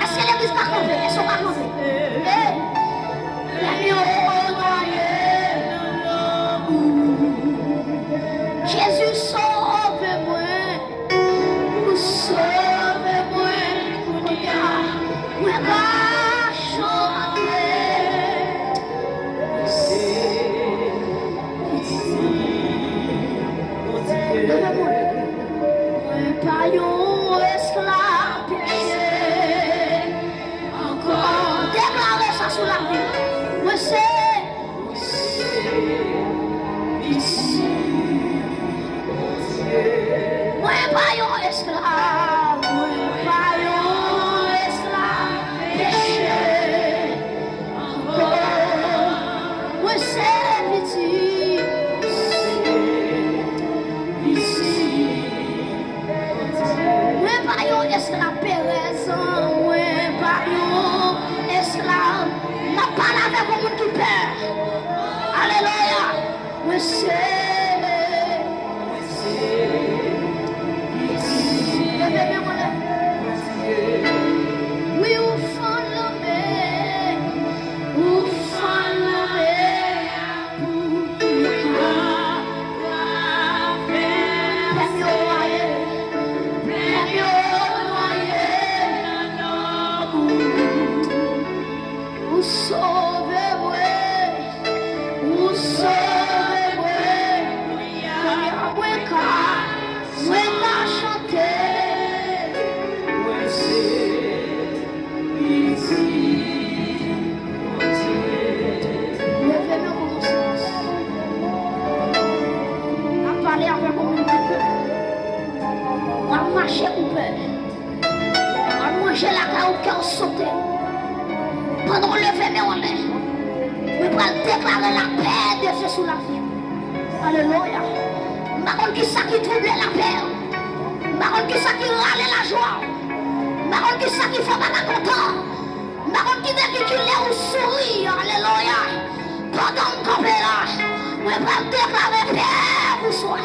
Est-ce que l'église va camper? Est-ce qu'on va camper? Hey, l'agneau noyé. Jésus sauve-moi. Sauve-moi. Moi va chanter. Levez-moi. Moi pas un esclave péché. Encore déclarez ça sous la vie. Moi c'est ici. Moi pas un esclave. Moi pas un esclave péché. déclarer la paix de Dieu sur la vie. Alléluia. Marron qui ça qui trouble la paix. Marron qui ça qui râle la joie. Marron qui ça qui fait pas content. Marron qui dévicule ou sourire. Alléluia. Pendant qu'on est là, on va déclarer paix pour soi.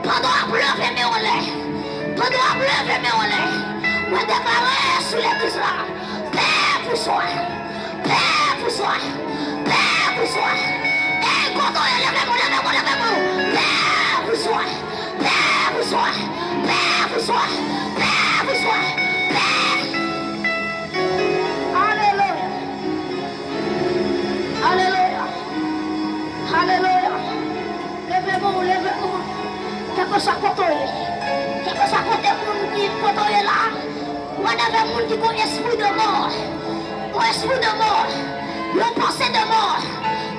Pendant à pleurer mes relais. Pendant à pleurer mes relais. On va déclarer sous l'église là. Paix pour soi. Paix pour soi. Paix pour soi. Et quand on est levez-vous. Paix pour soi. Paix pour soi. Paix pour soi. Paix pour soi. Paix. Alléluia. Alléluia. Alléluia. Levez-vous, levez-vous. Quel que soit côté. Quel que soit côté qui côté là. On a des gens qui ont esprit de mort. Un esprit de mort. Une pensée de mort.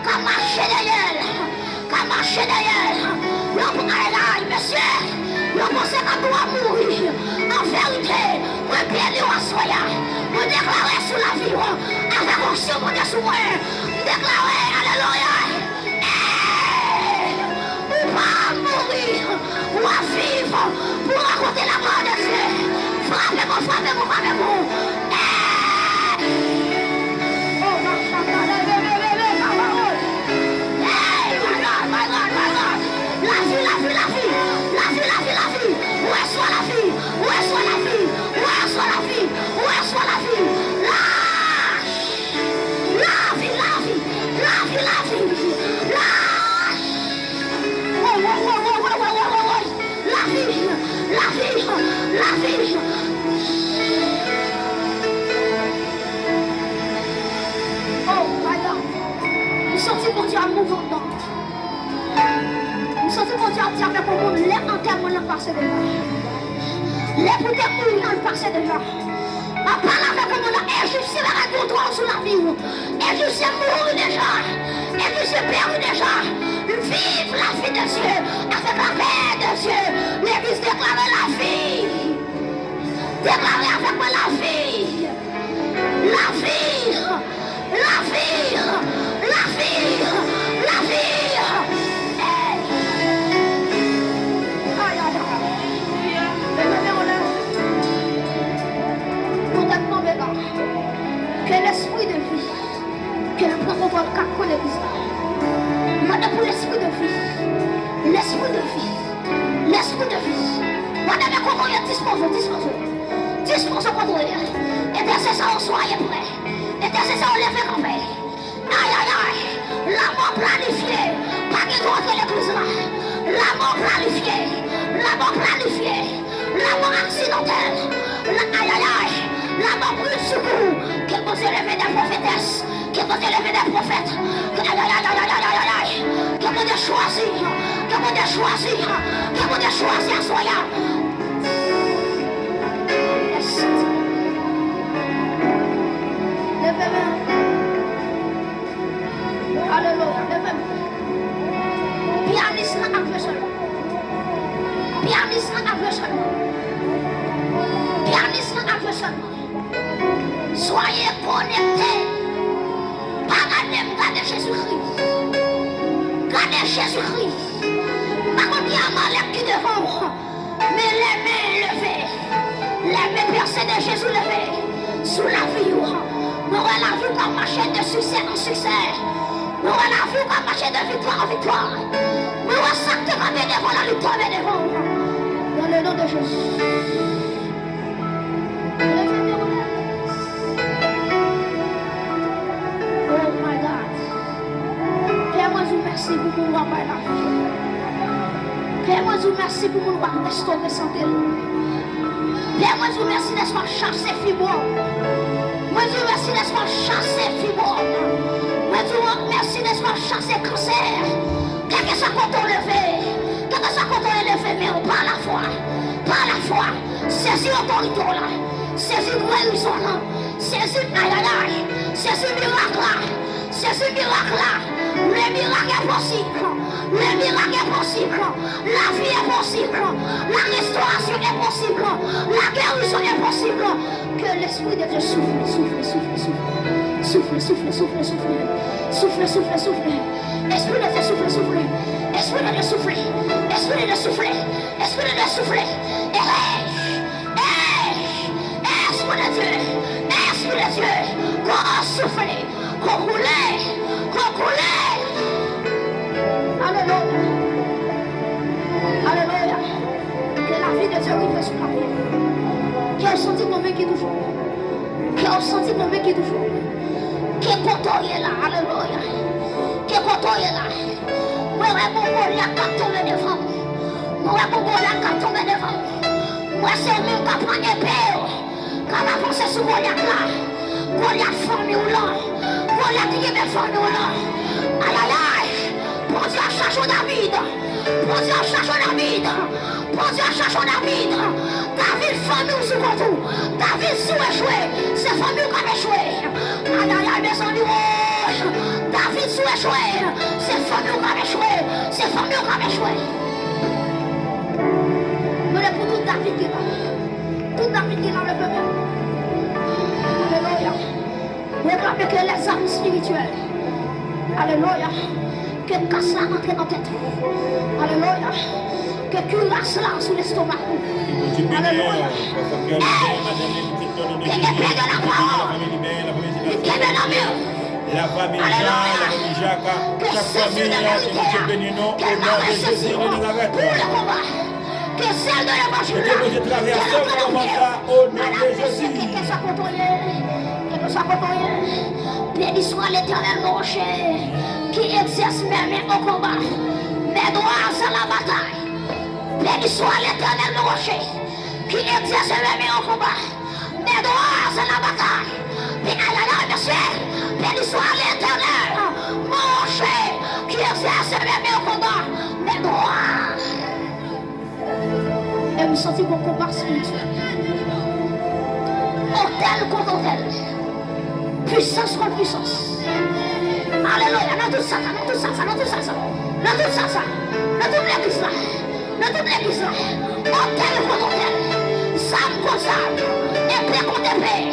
Qu'à marcher derrière. Qu'à marcher derrière. L'on peut aller là, monsieur. L'on pensait qu'on doit mourir. En vérité, on bien lui en soya. On déclarait sous la vie. Avec aussi on est sous moi. Déclarer, alléluia. On va mourir. On va vivre. Pour raconter la mort de Dieu. Frappez-moi, frappez-moi, frappez-moi. Les pour des mourir dans le passé déjà. Ma parole avec mon nom est juste la contrôle sur la vie. Et je sais mourir déjà. Et je sais perdre déjà. Vive la vie de Dieu. Avec la paix de Dieu. L'église déclare la vie. Déclarez avec moi la vie. La vie. La vie. La vie. La vie. Que l'esprit de vie, que le prend contrôle de l'église. Madame pour l'esprit de vie, l'esprit de vie, l'esprit de vie. Madame est contrôlée, disposez contrôler. Intercesseur, soyez prêts. Intercesseur, levez campé. Aïe, aïe, aïe. La mort planifiée, pas qu'il doit entrer l'église là. La mort planifiée, la mort planifiée, la mort accidentelle. Aïe, aïe, aïe. La mort brûle secours. Que vous élevez des prophétesses. Que vous élevez des prophètes. Que vous avez choisi. Que vous avez choisi. Que vous avez choisi à soya. Levez-moi. Alléluia. Levez-moi. Pianiste avec seulement. Pianiste avec seulement. Pianiste avec seulement. Soyez connectés. Pas gardez Jésus-Christ. Gardez Jésus-Christ. Pas qu'on y a malheur qui devant. Mais les mains levées. Les mains percées de Jésus levées. Sous la vie. Nous avons la vie comme marcher de succès en succès. Nous avons la vie comme marcher de victoire en victoire. Nous avons sanctement devant la victoire devant. Dans le nom de Jésus. Merci pour nous avoir la vie. Père, moi je vous remercie pour nous avoir restauré santé. Père, moi je vous remercie d'être chassé fibrome. Moi je vous remercie d'être chassé fibrome. Moi je vous remercie d'être chassé cancer. Quel que soit quand on levé, quel que soit quand on est levé, mais par la foi, saisis l'autorité là, saisis guérison là, saisis aïe aïe aïe, saisis miracle là, saisis miracle là. Le miracle est possible. Le miracle est possible. La vie est possible. La restauration est possible. La guérison est possible. Que l'esprit de Dieu souffle. Souffle, souffle, souffle, souffle. Souffle, souffle, souffle. Esprit de Dieu, souffle, souffle. Esprit de Dieu, souffle. Esprit de Dieu, souffle. Esprit de Dieu, souffle. Esprit de Dieu. Esprit de Dieu. Qu'on souffle. Qu'on roule. Qu'on roule. Alléluia. Alléluia. Que la vie de Dieu arrive sur la vie. Qui a senti le moment qui est toujours. Qui a senti le moment qui est toujours. Qui est content, il est là. Alléluia. Qui est content, il est là. Moi, mon Goliath qui tombe devant. Moi, mon Goliath qui tombe devant. Moi, c'est lui qui prend l'épée. Quand on avance sur Goliath là. Goliath formé ou là. Goliath qui est formé ou là. Aïe, aïe, aïe. Pour Dieu, cherche David. Pour Dieu, cherche David. Pour Dieu, cherche David. David famille sous contour. David sous échoué. C'est famille qui a échoué. Aïe, aïe, aïe, mes amis. David sous échoué. C'est famille qui a échoué. C'est famille qui a échoué. Mais pour tout David qui est là. Tout David qui est là, le peuple. Alléluia. Réclamez que les âmes spirituelles. Alléluia. Que casse là entre dans tête. Alléluia. Que culasse là sous l'estomac. Alléluia. Que épée de la parole. Épée de la mur. La famille Jean, la famille Jacques, chaque famille a été bénie au nom de Jésus de Nazareth. Que celle de l'évangile. Que Dieu traverse comme ça au nom de Jésus. Que soit contrôlé. Que soit contrôlé. Béni soit l'Éternel mon rocher, qui exerce mes mains au combat, mes doigts à la bataille. Béni soit l'Éternel mon rocher, qui exerce mes mains au combat, mes doigts à la bataille. Béni soit l'Éternel mon rocher, qui exerce mes mains au combat, mes doigts. Et me sentir mon combat spirituel. Hôtel contre hôtel. Puissance contre puissance. Alléluia. Dans tout ça, dans tout ça, dans tout ça, dans tout ça, dans toute l'église là, dans toute l'église là, hôtel contre hôtel, sam contre sam, épée contre épée.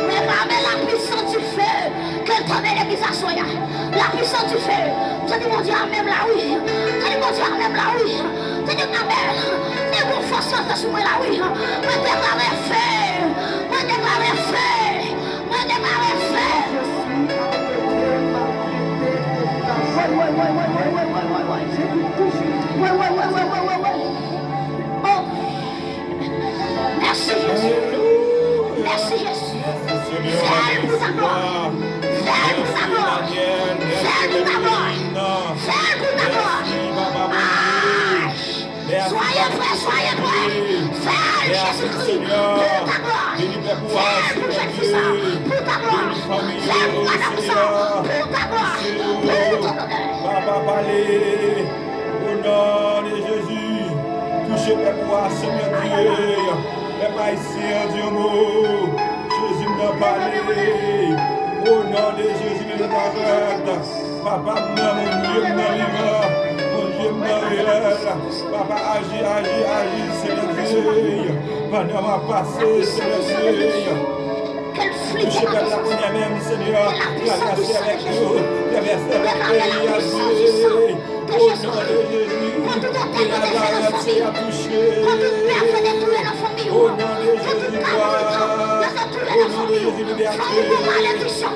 Réclamez la puissance du feu, que tombe l'église à soya. La puissance du feu. Je dis mon Dieu, même là, oui. Je dis mon Dieu, même là, oui. Je dis amen. Les bons forces sont sur moi là, oui. Je déclare feu. Je déclare feu. Je déclare feu. Oh. Merci Jésus. Merci Jésus. Fais pour ta gloire. Fais pour ta gloire. Fais pour ta gloire. Fais pour ta gloire. Soyez prêts, soyez prêts. Fais Jésus-Christ pour ta gloire. Fais pour Jésus-Christ pour ta gloire. Fais pour Madame Jean pour ta gloire. Pour ton honneur. Papa, parlez au nom de Jésus. Touchez mes pouvoirs, Seigneur Dieu. Les païsiens du mot. Jésus m'a parlé. Au nom de Jésus de Nazareth. Papa, mon Dieu, mon vivant. Mon Dieu, mon réel. Papa, agis, Seigneur Dieu. Pendant ma passée, Seigneur Dieu. Touchez par la première même, Seigneur. Traversez avec nous. Traversez avec Dieu. Au nom de Jésus. Que la Nazareth soit touchée. Au nom de Jésus, gloire. Au nom de Jésus, liberté.